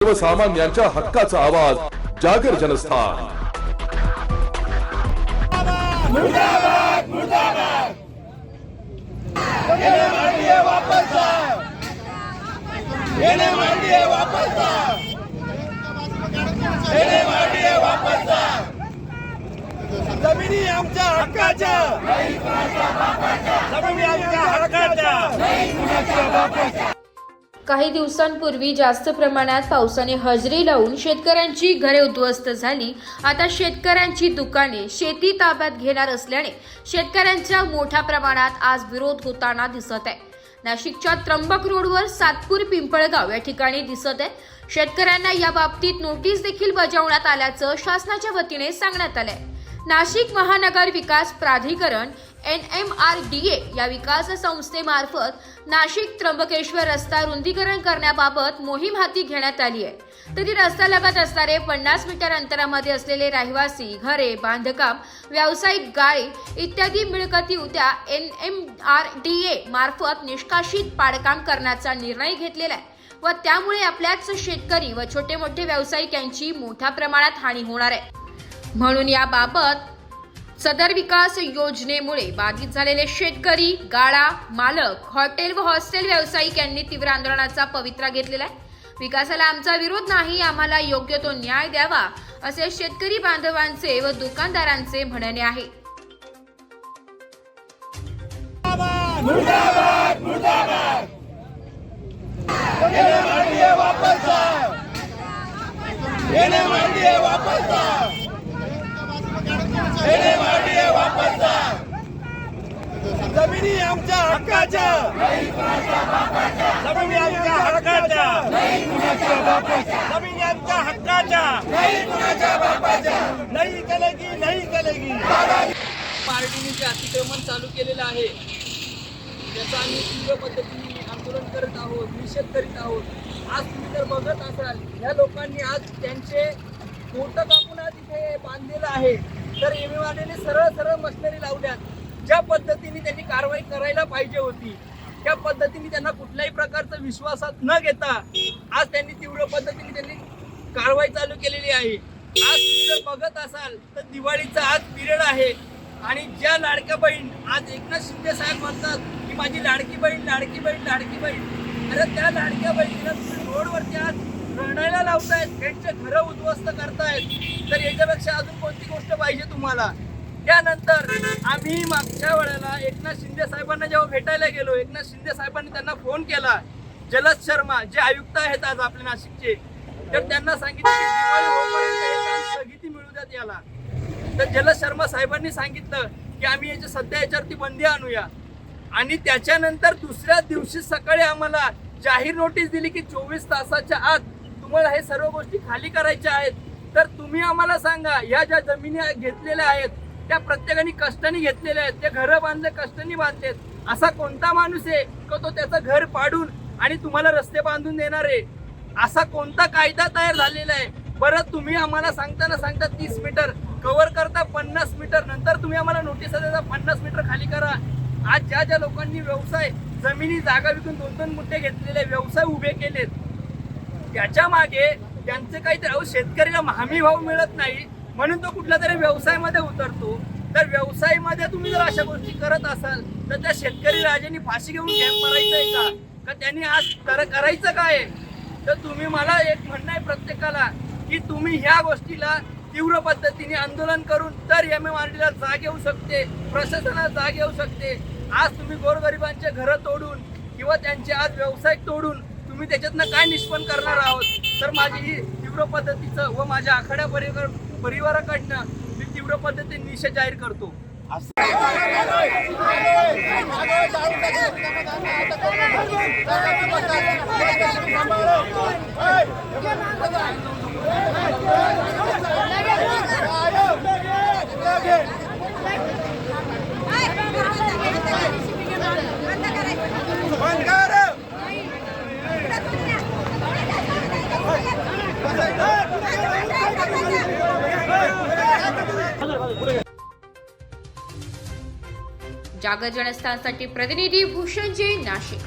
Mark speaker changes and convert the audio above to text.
Speaker 1: सर्वसामान्यांच्या हक्काचा आवाज जागर जनस्थान।
Speaker 2: मुर्दाबाद मुर्दाबाद येने मांडिये वापस जा, येने मांडिये वापस जा, येने मांडिये वापस जा। जमिनी आमच्या हक्काच्या, जमिनी आमच्या हक्काच्या।
Speaker 3: काही दिवसांपूर्वी जास्त प्रमाणात पावसाने हजेरी लावून शेतकऱ्यांची घरे उद्ध्वस्त झाली। आता शेतकऱ्यांची दुकाने शेती ताब्यात घेणार असल्याने शेतकऱ्यांचा मोठ्या प्रमाणात आज विरोध होताना दिसत आहे। नाशिकच्या त्र्यंबक रोडवर सातपूर पिंपळगाव या ठिकाणी दिसत आहे। शेतकऱ्यांना या बाबतीत नोटीस देखील बजावण्यात आल्याचं शासनाच्या वतीने सांगण्यात आलंय। नाशिक महानगर विकास प्राधिकरण NMRDA या विकास संस्थेमार्फत नाशिक त्र्यंबकेश्वर रस्ता रुंदीकरण करण्याबाबत मोहीम हाती घेण्यात आली आहे। तरी रस्त्यालगत असणारे 50 मीटर अंतरामध्ये असलेले रहिवासी घरे, बांधकाम, व्यावसायिक गाळे इत्यादी मिळकती उद्या NMRDA मार्फत निष्कासित पाडकाम करण्याचा निर्णय घेतलेला आहे व त्यामुळे आपल्याच शेतकरी व छोटे मोठे व्यावसायिक यांची मोठ्या प्रमाणात हानी होणार आहे। म्हणून याबाबत सदर विकास योजनेमुळे बाधित झालेले शेतकरी, गाळा मालक, हॉटेल व हॉस्टेल व्यावसायिक यांनी तीव्र आंदोलनाचा पवित्रा घेतलेला आहे। विकासाला आमचा विरोध नाही, आम्हाला योग्य तो न्याय द्यावा असे शेतकरी बांधवांचे व दुकानदारांचे म्हणणे आहे।
Speaker 2: मुर्दाबाद मुर्दाबाद येने मांडिये वापस जा, येने मांडिये वापस जा, येने मांडिये वापस जा। जमिनी आमच्या हक्काच्या, जमिनी आमच्या हक्काच्या, जमिनी आमच्या हक्काच्या, नाही चलेगी, नाही चलेगी।
Speaker 4: पार्टीने जे अतिक्रमण चालू केलेलं आहे त्याचा आम्ही तीव्र पद्धतीने आंदोलन करत आहोत, निषेध करीत आहोत। आज तुम्ही जर बघत असाल या लोकांनी आज त्यांचे पोटं कापून आज इथे बांधलेलं आहे। तर एमएमआरडीने सरळ सरळ मशिनरी लावल्यात। ज्या पद्धतीने त्यांनी कारवाई करायला पाहिजे होती त्या पद्धतीने त्यांना कुठल्याही प्रकारचा विश्वासात न घेता आज त्यांनी तीव्र पद्धतीने त्यांनी कारवाई चालू केलेली आहे। आज तुम्ही जर बघत असाल तर दिवाळीचा आज पिरियड आहे आणि ज्या लाडक्या बहीण आज एकनाथ शिंदे साहेब म्हणतात की माझी लाडकी बहीण, लाडकी बहीण, लाडकी बहीण, अरे त्या लाडक्या बहिणीला तुम्ही रोडवरती आज रडायला लावतायत, त्यांचे घरं उद्ध्वस्त करतायत। तर याच्यापेक्षा अजून कोणती गोष्ट पाहिजे तुम्हाला? त्यानंतर आम्ही मागच्या वेळेला एकनाथ शिंदे साहेबांना जेव्हा भेटायला गेलो, एकनाथ शिंदे साहेबांनी त्यांना फोन केला। जलद शर्मा जे आयुक्त आहेत आज आपल्या नाशिकचे, तर त्यांना सांगितलं की दिवाळी होईपर्यंत हे काम स्थगिती मिळू द्यात याला। तर जलद शर्मा साहेबांनी सांगितलं की आम्ही सध्या याच्यावरती बंदी आणूया आणि त्याच्यानंतर दुसऱ्या दिवशी सकाळी आम्हाला जाहीर नोटीस दिली की 24 तासाच्या आत तुम्हाला हे सर्व गोष्टी खाली करायच्या आहेत। तर तुम्ही आम्हाला सांगा, या ज्या जमिनी घेतलेल्या आहेत त्या प्रत्येकाने कष्टाने घेतलेल्या आहेत, ते घरं बांधले कष्टाने बांधलेत। असा कोणता माणूस आहे की तो त्याचं घर पाडून आणि तुम्हाला रस्ते बांधून देणार आहे? असा कोणता कायदा तयार झालेला आहे? बरं तुम्ही आम्हाला सांगता 30 मीटर कव्हर करता 50 मीटर, नंतर तुम्ही आम्हाला नोटीस देता 50 मीटर खाली करा। आज ज्या ज्या लोकांनी व्यवसाय जमिनी जागा विकून 2-2 मुठे घेतलेले व्यवसाय उभे केलेत त्याच्या मागे त्यांचे काहीतरी शेतकऱ्याला हमी भाव मिळत नाही म्हणून तो कुठल्या तरी व्यवसायामध्ये उतरतो। तर व्यवसायामध्ये तुम्ही जर अशा गोष्टी करत असाल तर त्या शेतकरी राजांनी फाशी घेऊन गॅप मारायचंय का त्यांनी आज करायचं काय? तर तुम्ही मला एक म्हणणं आहे प्रत्येकाला की तुम्ही ह्या गोष्टीला तीव्र पद्धतीने आंदोलन करून तर एमएमआरडीला जाग येऊ शकते, प्रशासनाला जाग येऊ शकते। आज तुम्ही गोरगरिबांचे घरं तोडून किंवा त्यांचे आज व्यवसाय तोडून तुम्ही त्याच्यातनं काय निष्पन्न करणार आहोत? तर माझी ही तीव्र पद्धतीचं व माझ्या आखाड्या परिवाराकडनं मी तीव्र पद्धतीने निषेध जाहीर करतो।
Speaker 3: जागर जनस्थानसाठी प्रतिनिधी भूषण जे, नाशिक।